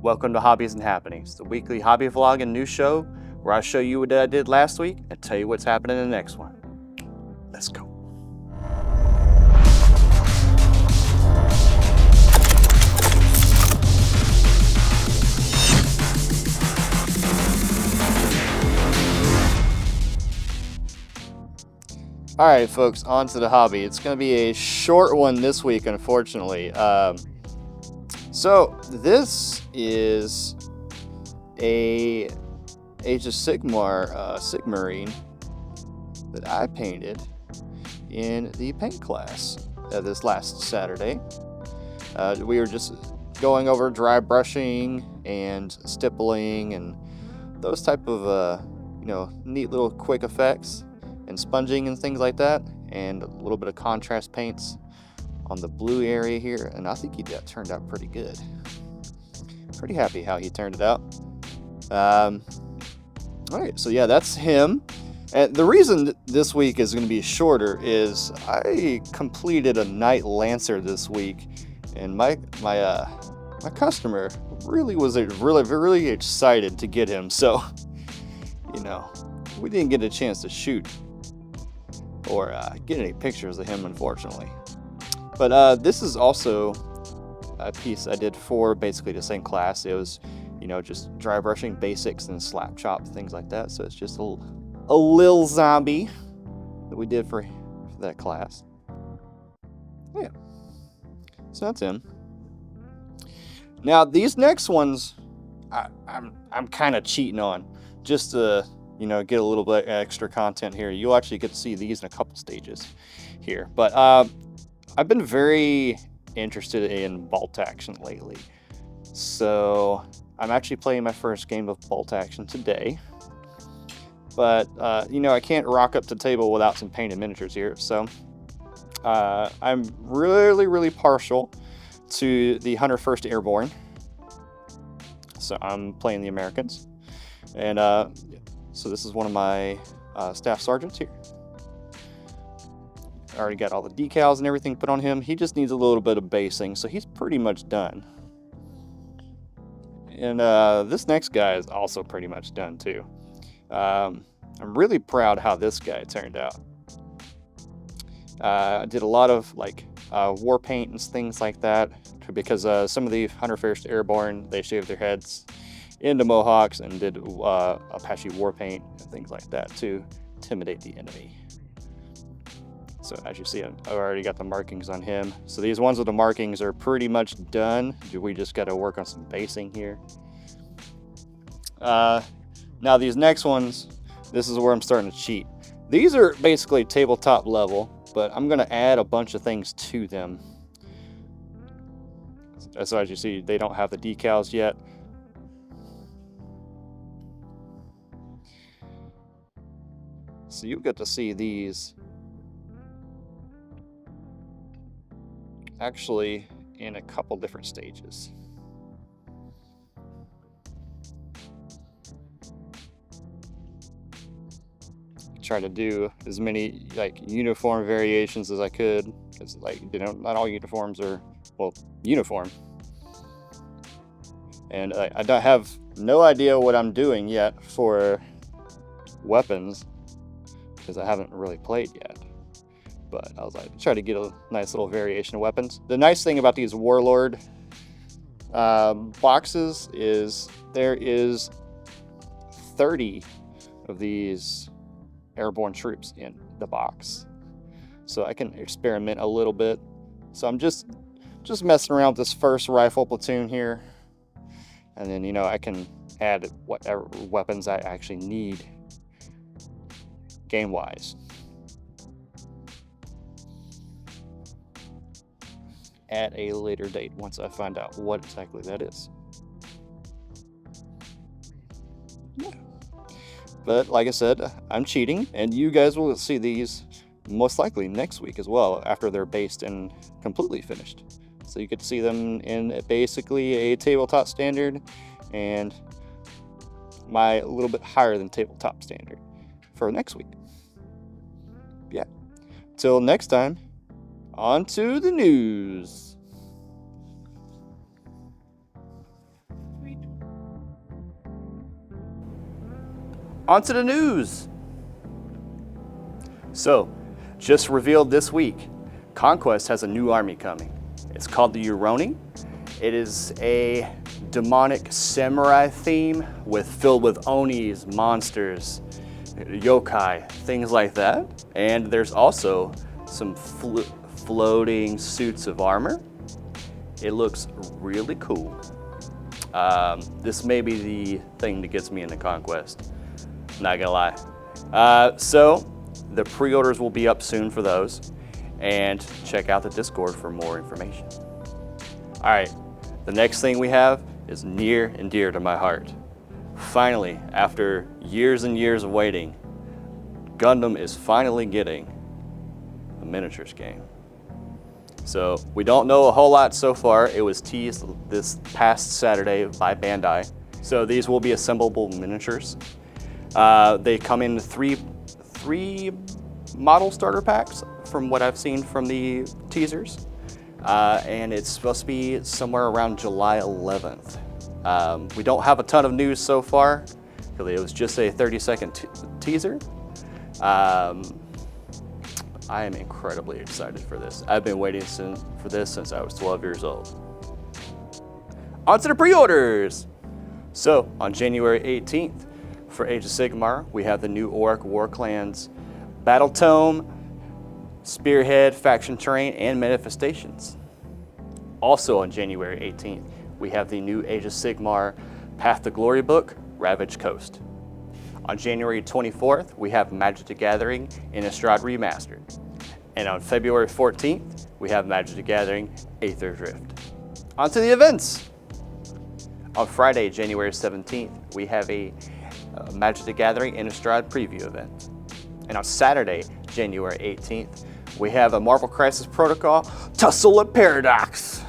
Welcome to Hobbies and Happenings, the weekly hobby vlog and news show where I show you what I did last week and tell you what's happening in the next one. Let's go. All right, folks, on to the hobby. It's going to be a short one this week, unfortunately. So this is a Age of Sigmar Sigmarine that I painted in the paint class this last Saturday. We were just going over dry brushing and stippling and those type of neat little quick effects and sponging and things like that, and a little bit of contrast paints on the blue area here, and I think that turned out pretty good. Pretty happy how he turned it out. Alright, so yeah, that's him. And the reason this week is going to be shorter is I completed a Knight Lancer this week, and my customer really was really excited to get him, so we didn't get a chance to shoot or get any pictures of him, unfortunately. But this is also a piece I did for basically the same class. It was, just dry brushing basics and slap chop, things like that. So it's just a little zombie that we did for that class. Yeah. So that's him. Now these next ones, I'm kind of cheating on, just to get a little bit extra content here. You'll actually get to see these in a couple stages here. But I've been very interested in bolt action lately. So I'm actually playing my first game of bolt action today. But, I can't rock up to the table without some painted miniatures here. So I'm really partial to the 101st Airborne. So I'm playing the Americans. And so this is one of my staff sergeants here. I already got all the decals and everything put on him. He just needs a little bit of basing, so he's pretty much done. And this next guy is also pretty much done too. I'm really proud how this guy turned out. I did a lot of war paint and things like that, because some of the 101st Airborne, they shaved their heads into mohawks and did Apache war paint and things like that to intimidate the enemy. So as you see, I've already got the markings on him. So these ones with the markings are pretty much done. We just got to work on some basing here. Now these next ones, this is where I'm starting to cheat. These are basically tabletop level, but I'm going to add a bunch of things to them. So as you see, they don't have the decals yet. So you'll get to see these actually in a couple different stages. Try to do as many uniform variations as I could, because not all uniforms are uniform. And I don't have no idea what I'm doing yet for weapons, because I haven't really played yet. But I was try to get a nice little variation of weapons. The nice thing about these Warlord boxes is there is 30 of these airborne troops in the box. So I can experiment a little bit. So I'm just messing around with this first rifle platoon here. And then, I can add whatever weapons I actually need game-wise. At a later date, once I find out what exactly that is. Yeah. But like I said, I'm cheating, and you guys will see these most likely next week as well, after they're based and completely finished. So you get to see them in basically a tabletop standard and my a little bit higher than tabletop standard for next week. Yeah. Till next time, on to the news. On to the news. So, just revealed this week, Conquest has a new army coming. It's called the Uroni. It is a demonic samurai theme filled with onis, monsters, yokai, things like that. And there's also some floating suits of armor. It looks really cool. This may be the thing that gets me into Conquest, not gonna lie. So the pre-orders will be up soon for those, and check out the Discord for more information. All right, the next thing we have is near and dear to my heart. Finally, after years and years of waiting, Gundam is finally getting a miniatures game. So we don't know a whole lot so far. It was teased this past Saturday by Bandai. So these will be assemblable miniatures. They come in three model starter packs from what I've seen from the teasers. And it's supposed to be somewhere around July 11th. We don't have a ton of news so far, because it was just a 30-second teaser. I am incredibly excited for this. I've been waiting for this since I was 12 years old. On to the pre-orders! So, on January 18th, for Age of Sigmar, we have the new Orc War Clans Battle Tome, Spearhead, Faction Terrain, and Manifestations. Also on January 18th, we have the new Age of Sigmar Path to Glory book, Ravaged Coast. On January 24th, we have Magic the Gathering Innistrad Remastered. And on February 14th, we have Magic the Gathering Aether Drift. On to the events! On Friday, January 17th, we have a Magic the Gathering Innistrad preview event. And on Saturday, January 18th, we have a Marvel Crisis Protocol Tussle at Paradox.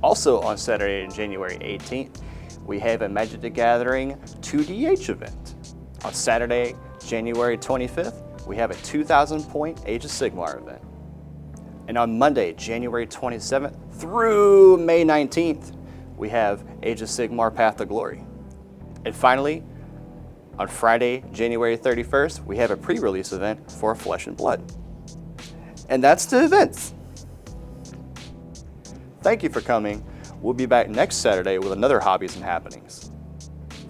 Also on Saturday, January 18th, we have a Magic the Gathering 2DH event. On Saturday, January 25th, we have a 2,000 point Age of Sigmar event. And on Monday, January 27th through May 19th, we have Age of Sigmar Path to Glory. And finally, on Friday, January 31st, we have a pre-release event for Flesh and Blood. And that's the events. Thank you for coming. We'll be back next Saturday with another Hobbies and Happenings.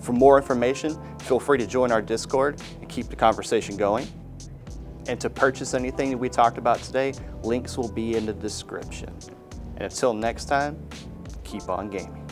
For more information, feel free to join our Discord and keep the conversation going. And to purchase anything that we talked about today, links will be in the description. And until next time, keep on gaming.